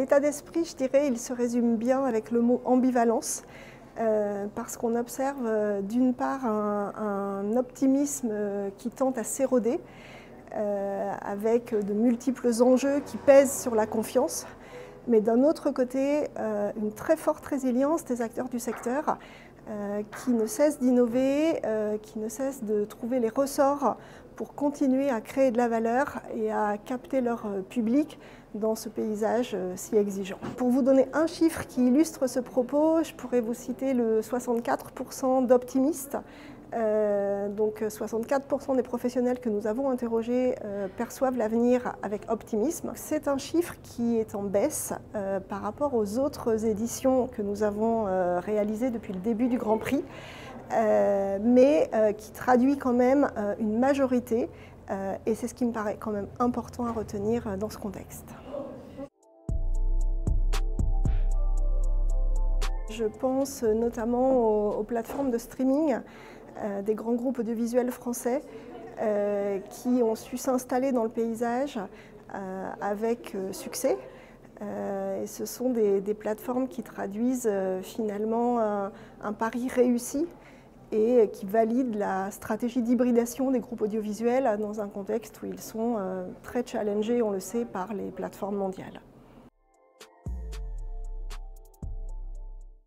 L'état d'esprit, je dirais, il se résume bien avec le mot ambivalence, parce qu'on observe d'une part un optimisme qui tend à s'éroder, avec de multiples enjeux qui pèsent sur la confiance, mais d'un autre côté, une très forte résilience des acteurs du secteur qui ne cessent d'innover, qui ne cessent de trouver les ressorts pour continuer à créer de la valeur et à capter leur public dans ce paysage si exigeant. Pour vous donner un chiffre qui illustre ce propos, je pourrais vous citer le 64% d'optimistes. Donc 64% des professionnels que nous avons interrogés perçoivent l'avenir avec optimisme. C'est un chiffre qui est en baisse par rapport aux autres éditions que nous avons réalisées depuis le début du Grand Prix, mais qui traduit quand même une majorité, et c'est ce qui me paraît quand même important à retenir dans ce contexte. Je pense notamment aux plateformes de streaming des grands groupes audiovisuels français qui ont su s'installer dans le paysage avec succès. Et ce sont des plateformes qui traduisent finalement un pari réussi et qui valident la stratégie d'hybridation des groupes audiovisuels dans un contexte où ils sont très challengés, on le sait, par les plateformes mondiales.